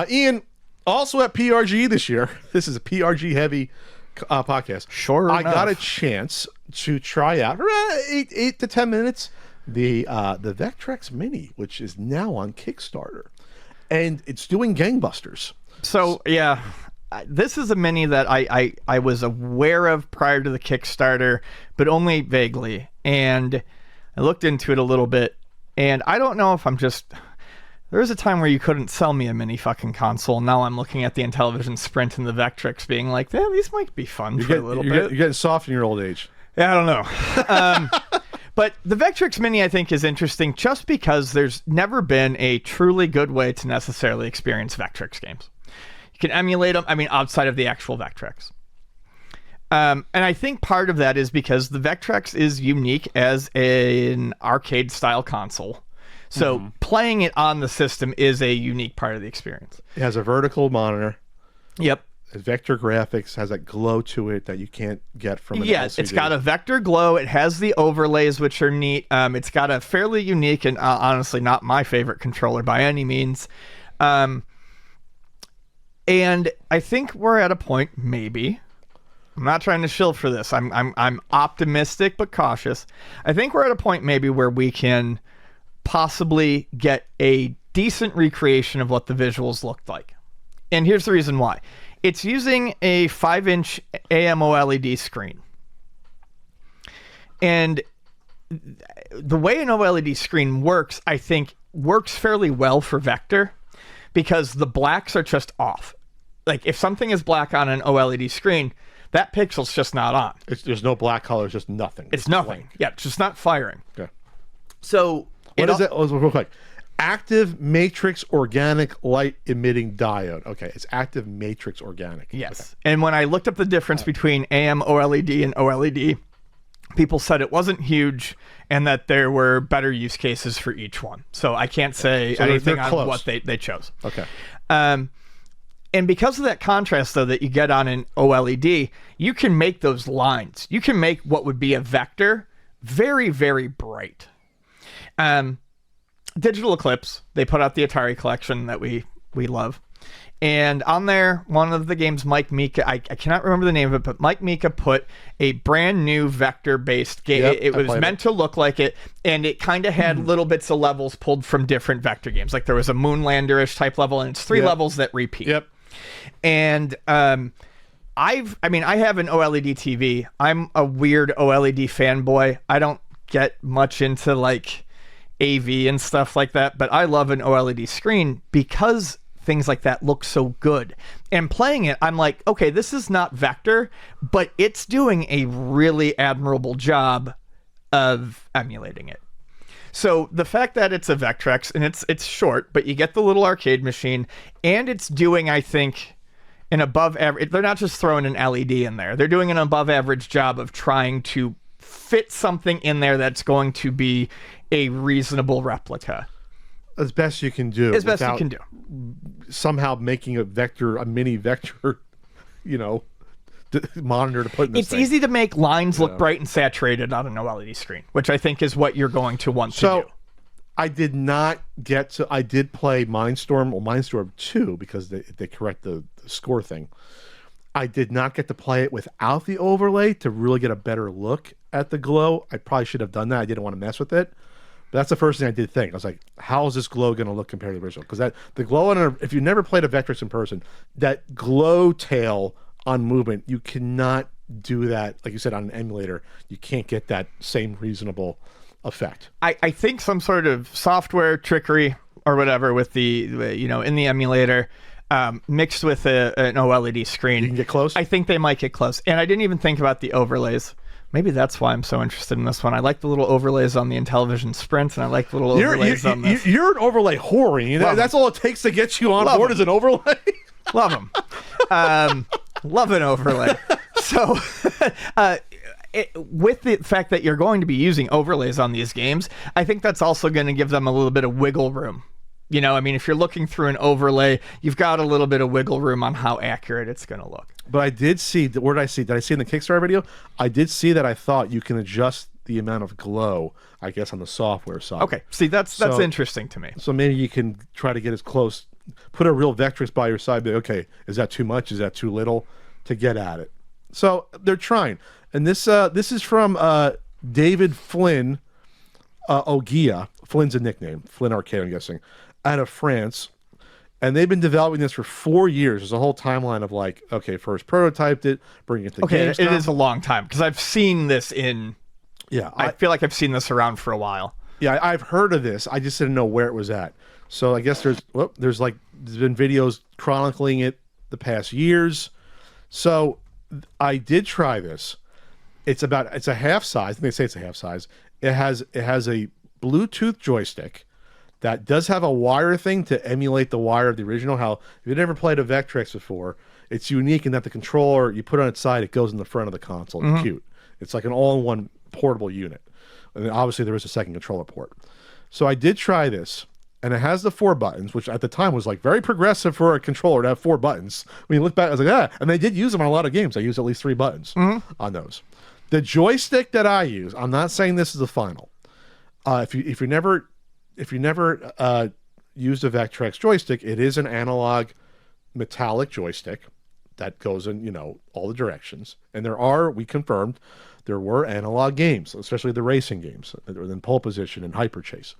Ian, also at PRGE this year. This is a PRG heavy podcast. Sure I enough. got a chance to try out for 8 to 10 minutes the Vectrex Mini, which is now on Kickstarter, and it's doing gangbusters. So yeah, this is a mini that I was aware of prior to the Kickstarter, but only vaguely, and I looked into it a little bit, and I don't know if I'm just... There was a time where you couldn't sell me a mini fucking console. Now I'm looking at the Intellivision Sprint and the Vectrex being like, yeah, these might be fun for a little bit. You're getting soft in your old age. Yeah, I don't know. But the Vectrex Mini, I think, is interesting just because there's never been a truly good way to necessarily experience Vectrex games. You can emulate them, outside of the actual Vectrex. And I think part of that is because the Vectrex is unique as an arcade-style console. So playing it on the system is a unique part of the experience. It has a vertical monitor. Yep. Vector graphics, has that glow to it that you can't get from an LCD. It's got a vector glow. It has the overlays, which are neat. It's got a fairly unique and honestly not my favorite controller by any means. And I think we're at a point, maybe. I'm not trying to shill for this. I'm optimistic but cautious. I think we're at a point maybe where we can possibly get a decent recreation of what the visuals looked like. And here's the reason why. It's using a 5-inch AMOLED screen. And the way an OLED screen works, I think, works fairly well for Vector because the blacks are just off. Like, if something is black on an OLED screen, that pixel's just not on. There's no black color, it's just nothing. It's nothing. Blank. Yeah, it's just not firing. Okay. So... What is it? Real quick. Active matrix organic light emitting diode. Okay, it's active matrix organic. Yes. Okay. And when I looked up the difference between AM OLED and OLED, people said it wasn't huge and that there were better use cases for each one. So I can't say anything on what they chose. Okay. And because of that contrast, though, that you get on an OLED, you can make those lines. You can make what would be a vector very, very bright. Digital Eclipse, they put out the Atari collection that we love. And on there, one of the games, Mike Mika, I cannot remember the name of it, but Mike Mika put a brand new vector-based game. Yep, it was meant to look like it, and it kind of had little bits of levels pulled from different vector games. Like there was a Moonlander-ish type level, and it's 3 levels that repeat. Yep. And I have an OLED TV. I'm a weird OLED fanboy. I don't get much into like AV and stuff like that, but I love an OLED screen because things like that look so good. And playing it, I'm like, okay, this is not vector, but it's doing a really admirable job of emulating it. So the fact that it's a Vectrex and it's short, but you get the little arcade machine, and it's doing, I think, an above average. They're not just throwing an LED in there. They're doing an above average job of trying to fit something in there that's going to be a reasonable replica. As best you can do. As best you can do. Somehow making a mini vector, monitor to put in this It's easy to make lines look bright and saturated on an OLED screen, which I think is what you're going to want to do. I did not get to... I did play Mindstorm 2 because they correct the score thing. I did not get to play it without the overlay to really get a better look at the glow. I probably should have done that. I didn't want to mess with it. But that's the first thing I did think. I was like, how is this glow going to look compared to the original? Because the glow if you never played a Vectrex in person, that glow tail on movement, you cannot do that. Like you said, on an emulator, you can't get that same reasonable effect. I think some sort of software trickery or whatever with the in the emulator mixed with an OLED screen. You can get close? I think they might get close. And I didn't even think about the overlays. Maybe that's why I'm so interested in this one. I like the little overlays on the Intellivision Sprint, and I like the little overlays on this. You're an overlay whore. That's all it takes to get you on board is an overlay. Love them. Love an overlay. So with the fact that you're going to be using overlays on these games, I think that's also going to give them a little bit of wiggle room. If you're looking through an overlay, you've got a little bit of wiggle room on how accurate it's going to look. But I did see, where did I see? Did I see in the Kickstarter video? I did see that I thought you can adjust the amount of glow, I guess, on the software side. Okay, see, that's interesting to me. So maybe you can try to get as close put a real Vectrex by your side. Be like, okay, is that too much? Is that too little to get at it? So they're trying. And this is from David Flynn Ogia. Flynn's a nickname. Flynn Arcade, I'm guessing, out of France. And they've been developing this for 4 years. There's a whole timeline of like, okay, first prototyped it, bring it to GameStop. It is a long time because I've seen this in. Yeah, I feel like I've seen this around for a while. Yeah, I've heard of this. I just didn't know where it was at. So I guess there's been videos chronicling it the past years. So I did try this. It's a half size. I think they say it's a half size. It has a Bluetooth joystick that does have a wire thing to emulate the wire of the original. How if you've never played a Vectrex before, it's unique in that the controller you put on its side, it goes in the front of the console. It's cute. It's like an all-in-one portable unit. And then obviously there is a second controller port. So I did try this, and it has the 4 buttons, which at the time was like very progressive for a controller to have 4 buttons. When you look back, I was like, and they did use them on a lot of games. I used at least 3 buttons on those. The joystick that I use, I'm not saying this is the final. If you never used a Vectrex joystick, it is an analog metallic joystick that goes in, all the directions. And we confirmed, there were analog games, especially the racing games, in pole position and hyper chase.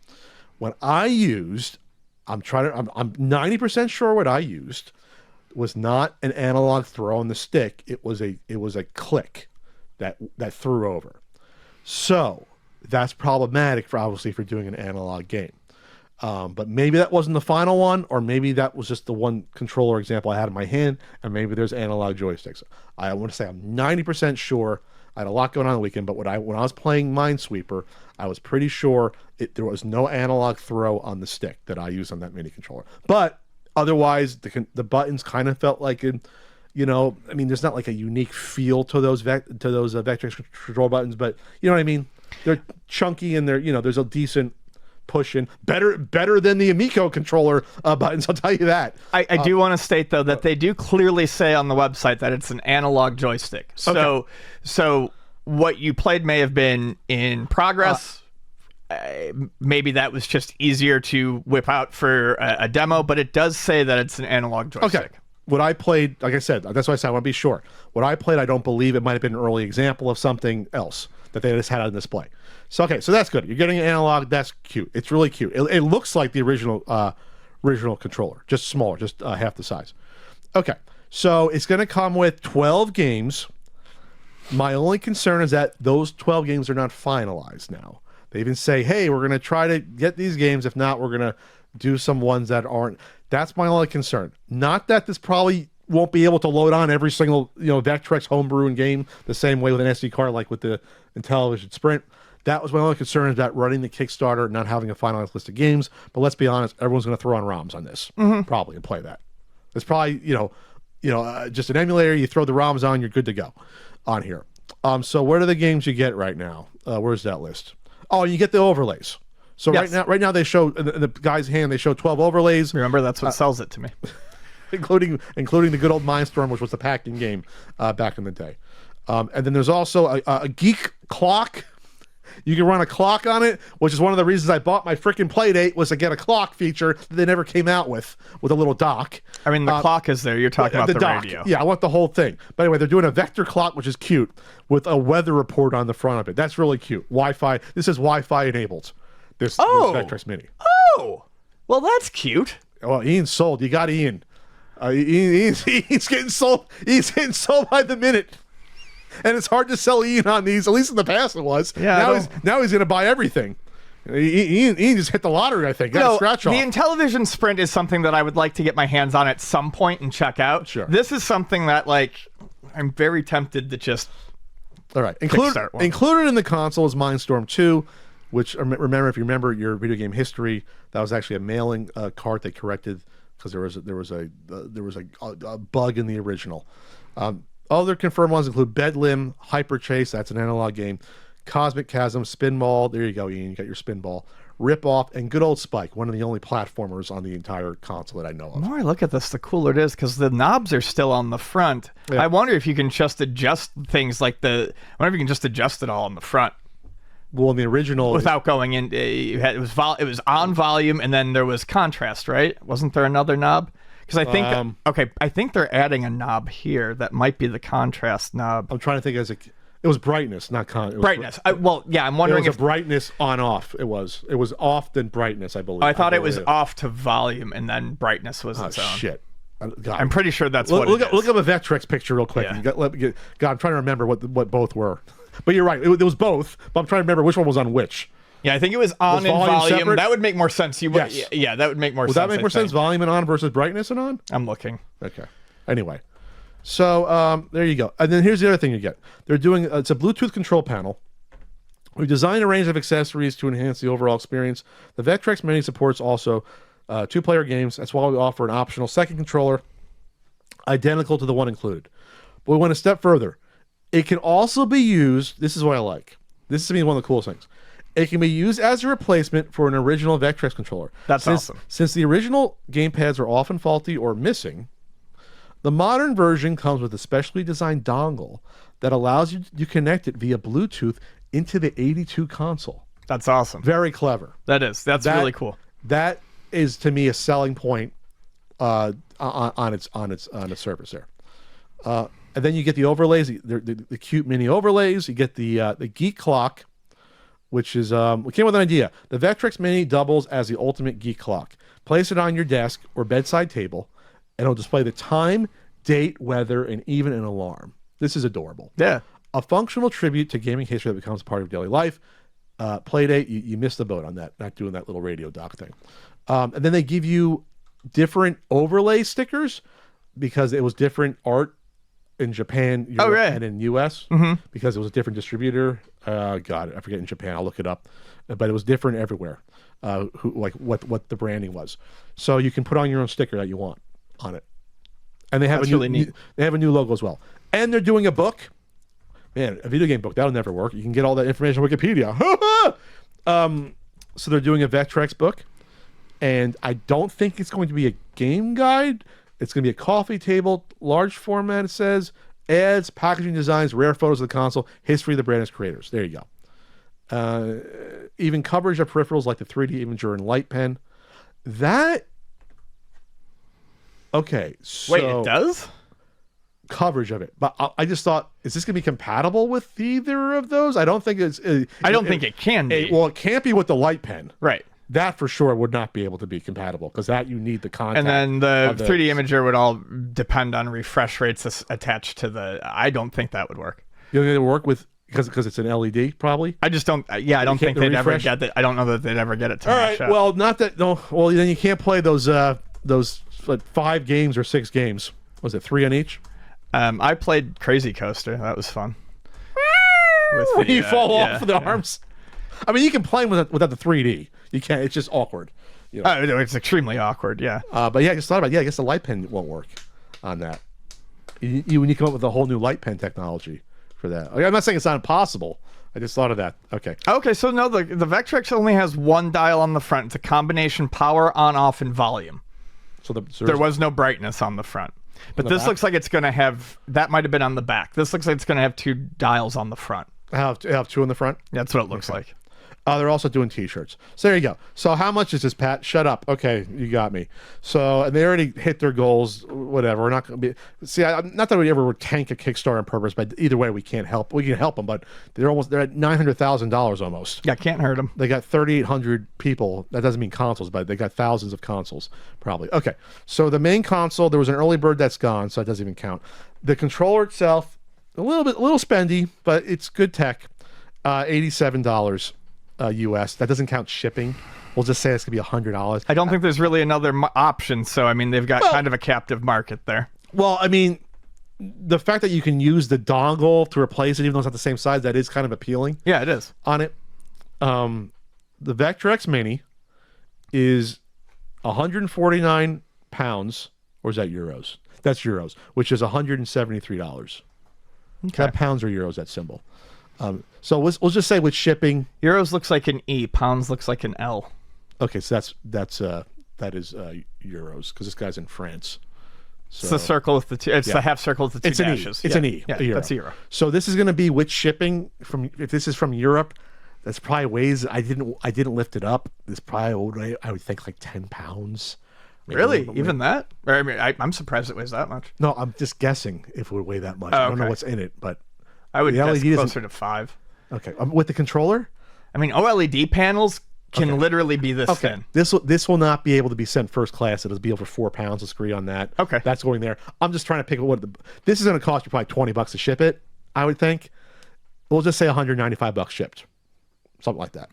What I used, I'm 90% sure what I used was not an analog throw on the stick. It was a click that threw over. So that's problematic for doing an analog game. But maybe that wasn't the final one, or maybe that was just the one controller example I had in my hand, and maybe there's analog joysticks. I want to say I'm 90% sure. I had a lot going on the weekend, but when I was playing Minesweeper, I was pretty sure there was no analog throw on the stick that I used on that mini controller. But otherwise, the buttons kind of felt like there's not like a unique feel to those Vectrex control buttons, but you know what I mean? They're chunky and there's a decent push in. Better than the Amico controller buttons, I'll tell you that. I do want to state though that they do clearly say on the website that it's an analog joystick. So what you played may have been in progress. Maybe that was just easier to whip out for a demo, but it does say that it's an analog joystick. Okay. What I played, like I said, that's why I said I want to be sure. What I played, I don't believe it might have been an early example of something else that they just had on display. So that's good. You're getting an analog. That's cute. It's really cute. It looks like the original controller, just smaller, just half the size. Okay, so it's going to come with 12 games. My only concern is that those 12 games are not finalized now. They even say, hey, we're going to try to get these games. If not, we're going to do some ones that aren't. That's my only concern. Not that this probably won't be able to load on every single Vectrex homebrewing game the same way with an SD card like with the Intellivision Sprint. That was my only concern, is that running the Kickstarter, not having a finalized list of games. But let's be honest, everyone's going to throw on ROMs on this, probably, and play that. It's probably just an emulator. You throw the ROMs on, you're good to go on here. So what are the games you get right now? Where's that list? Oh, you get the overlays. So yes. right now they show in the guy's hand, they show 12 overlays. Remember, that's what sells it to me. including the good old Mindstorm, which was the pack-in game back in the day. And then there's also a geek clock. You can run a clock on it, which is one of the reasons I bought my freaking Playdate, was to get a clock feature that they never came out with a little dock. I mean, the clock is there. You're talking about the dock. radio. Yeah, I want the whole thing. But anyway, they're doing a vector clock, which is cute, with a weather report on the front of it. That's really cute. Wi-Fi. This is Wi-Fi enabled. This Vectrex Mini. Oh, well, that's cute. Well, Ian's sold. You got Ian. Ian's getting sold. He's getting sold by the minute. And it's hard to sell Ian on these. At least in the past it was. Yeah. Now he's going to buy everything. Ian just hit the lottery, I think. Got a scratch off. The Intellivision Sprint is something that I would like to get my hands on at some point and check out. Sure. This is something that, I'm very tempted to just. All right. Included in the console is Mindstorm 2, which, remember, if you remember your video game history, that was actually a mailing cart they corrected because there was a bug in the original. Other confirmed ones include Bedlam, Hyper Chase, that's an analog game, Cosmic Chasm, Spinball, there you go, Ian, you got your Spinball, Rip Off, and good old Spike, one of the only platformers on the entire console that I know of. The more I look at this, the cooler it is, because the knobs are still on the front. Yeah. I wonder if you can just adjust things I wonder if you can just adjust it all on the front. Well, in the original, without going in. It was on volume, and then there was contrast, right? Wasn't there another knob? Because I think I think they're adding a knob here that might be the contrast knob. I'm trying to think it was brightness, not brightness. I'm wondering if brightness on off. It was off then brightness, I believe. I thought it was off to volume and then brightness was its own. Shit. God. I'm pretty sure that's what it is. Look up a Vectrex picture real quick. Yeah. God, I'm trying to remember what both were. But you're right. It was both. But I'm trying to remember which one was on which. Yeah, I think it was on and volume. Separate? That would make more sense. Yes. Yeah, that would make more sense. Would that make more sense? Volume and on versus brightness and on? I'm looking. Okay. Anyway. So there you go. And then here's the other thing you get. They're doing it's a Bluetooth control panel. We designed a range of accessories to enhance the overall experience. The Vectrex Mini supports also 2-player games. That's why we offer an optional second controller identical to the one included. But we went a step further. It can also be used, this is what I like. This is to me one of the coolest things. It can be used as a replacement for an original Vectrex controller. That's awesome. Since the original gamepads are often faulty or missing, the modern version comes with a specially designed dongle that allows you to connect it via Bluetooth into the 82 console. That's awesome. Very clever. That is. That's really cool. That is to me a selling point on its surface there. And then you get the overlays, the cute mini overlays. You get the Geek Clock, which is we came with an idea. The Vectrex Mini doubles as the ultimate geek clock. Place it on your desk or bedside table, and it'll display the time, date, weather, and even an alarm. This is adorable. Yeah. A functional tribute to gaming history that becomes a part of daily life. Playdate, you missed the boat on that, not doing that little radio dock thing. And then they give you different overlay stickers because it was different art in Japan, Europe, and in US because it was a different distributor. God, I forget in Japan. I'll look it up, but it was different everywhere. What the branding was, so you can put on your own sticker that you want on it. And they have they have a new logo as well. And they're doing a book. Man, a video game book that'll never work. You can get all that information on Wikipedia. So they're doing a Vectrex book, and I don't think it's going to be a game guide. It's going to be a coffee table, large format, it says. Ads, packaging designs, rare photos of the console, history of the brand as creators. There you go. Even coverage of peripherals like the 3D Imager and Light Pen. Okay, so... Wait, it does? Coverage of it. But I just thought, is this going to be compatible with either of those? I don't think it's... I don't think it can be. Well, it can't be with the Light Pen. Right. That for sure would not be able to be compatible because that you need the contact. And then the 3D Imager would all depend on refresh rates attached to the... I don't think that would work. You think it would work with... Because it's an LED, probably? I just don't... Yeah, I don't think they'd ever get it. I don't know that they'd ever get it to match up. Well, not that... No, well, then you can't play those 5 games or 6 games. Was it 3 on each? I played Crazy Coaster. That was fun. When you fall off the arms. I mean, you can play without the 3D. You can't. It's just awkward. You know? It's extremely awkward, yeah. But yeah, I just thought about it. Yeah, I guess the Light Pen won't work on that. When you come up with a whole new Light Pen technology for that. I'm not saying it's not impossible. I just thought of that. Okay. Okay, so no, the Vectrex only has one dial on the front. It's a combination power, on, off, and volume. So there was no brightness on the front. But this looks like it's going to have... That might have been on the back. This looks like it's going to have 2 dials on the front. I have 2 in the front? That's what it looks like. They're also doing T-shirts. So there you go. So how much is this, Pat? Shut up. Okay, you got me. So and they already hit their goals. Whatever. We're not going to be. See, not that we ever would tank a Kickstarter on purpose, but either way, we can't help. We can help them, but they're at $900,000 almost. Yeah, can't hurt them. They got 3,800 people. That doesn't mean consoles, but they got thousands of consoles probably. Okay. So the main console, there was an early bird that's gone, so that doesn't even count. The controller itself, a little spendy, but it's good tech. $87. US. That doesn't count shipping. We'll just say it's gonna be $100. I don't think there's really another option. So I mean, they've got kind of a captive market there. Well, I mean, the fact that you can use the dongle to replace it, even though it's not the same size, that is kind of appealing. Yeah, it is. On it, the Vectrex Mini is 149 pounds, or is that euros? That's euros, which is $173. Okay. That pounds or euros, that symbol. So we'll just say with shipping, euros looks like an E, pounds looks like an L. Okay, so that is euros because this guy's in France. So, it's the circle with the two. It's the half circle with the 2 dashes. It's an E. Yeah, a euro. That's a euro. So this is going to be with shipping if this is from Europe, That's probably weighs. I didn't lift it up. This probably would weigh, I would think like 10 pounds. Maybe Really? Even that? Or, I mean, I'm surprised it weighs that much. No, I'm just guessing if it would weigh that much. I don't know what's in it, but I would the guess LED closer to 5. Okay, with the controller. I mean, OLED panels can literally be this thin. This will not be able to be sent first class. It'll be over 4 pounds. Let's agree on that. Okay. That's going there. I'm just trying to pick what this is going to cost you probably $20 to ship it, I would think. We'll just say $195 shipped. Something like that.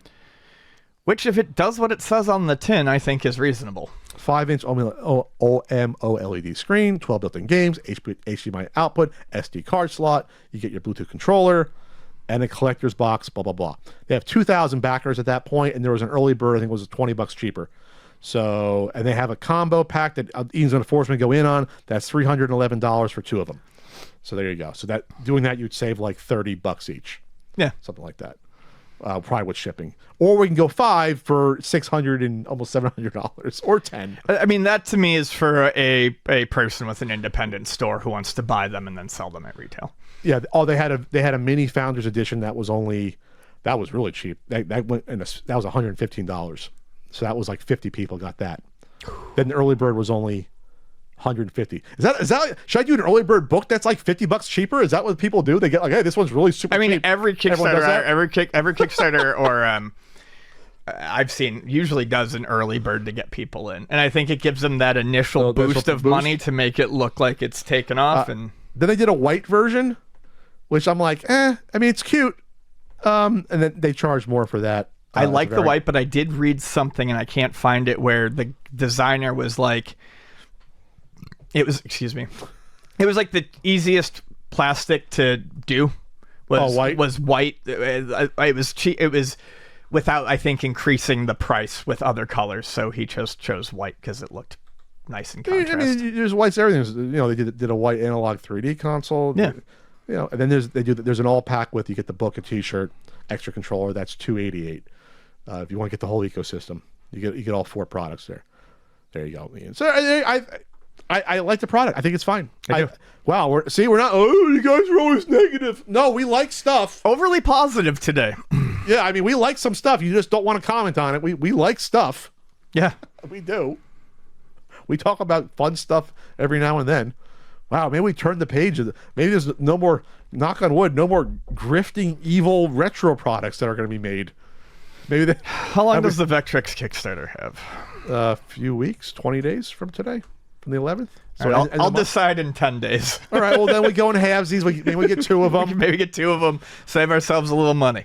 Which, if it does what it says on the tin, I think is reasonable. 5-inch OMOLED screen, 12 built-in games, HDMI output, SD card slot. You get your Bluetooth controller, and a collector's box, blah, blah, blah. They have 2,000 backers at that point, and there was an early bird, I think it was $20 cheaper. So, and they have a combo pack that Ian's going to force me to go in on. That's $311 for 2 of them. So there you go. So that doing that, you'd save like $30 each. Yeah. Something like that. Probably with shipping. Or we can go 5 for $600 and almost $700, or 10. I mean, that to me is for a person with an independent store who wants to buy them and then sell them at retail. Yeah. Oh, they had a mini Founders Edition that was really cheap. That went in that was $115. So that was like 50 people got that. Then the early bird was only $150. Is that should I do an early bird book that's like $50 cheaper? Is that what people do? They get like, hey, this one's really super. I mean, cheap. every Kickstarter, every Kickstarter or I've seen usually does an early bird to get people in, and I think it gives them that initial boost of money to make it look like it's taken off. And then they did a white version, which I'm like, I mean, it's cute. And then they charge more for that. I like the white, but I did read something, and I can't find it, where the designer was like, it was like the easiest plastic to do was white. Was white. It was cheap. It was without, I think, increasing the price with other colors. So he chose white because it looked nice in contrast. I mean, there's whites. Everything. You know, they did a white analog 3D console. Yeah. You know, and then there's an all pack with, you get the book, a T-shirt, extra controller. That's $288. If you want to get the whole ecosystem, you get all 4 products there. There you go, Ian. So I like the product. I think it's fine. Wow, we're not. Oh, you guys are always negative. No, we like stuff. Overly positive today. Yeah, I mean, we like some stuff. You just don't want to comment on it. We like stuff. Yeah, we do. We talk about fun stuff every now and then. Wow, maybe we turned the page. Maybe there's no more, knock on wood, no more grifting evil retro products that are going to be made. Maybe How long does the Vectrex Kickstarter have? A few weeks, 20 days from today, from the 11th. So right, I'll decide in 10 days. All right, well, then we go in halvesies. Maybe we get 2 of them. Maybe get 2 of them, save ourselves a little money.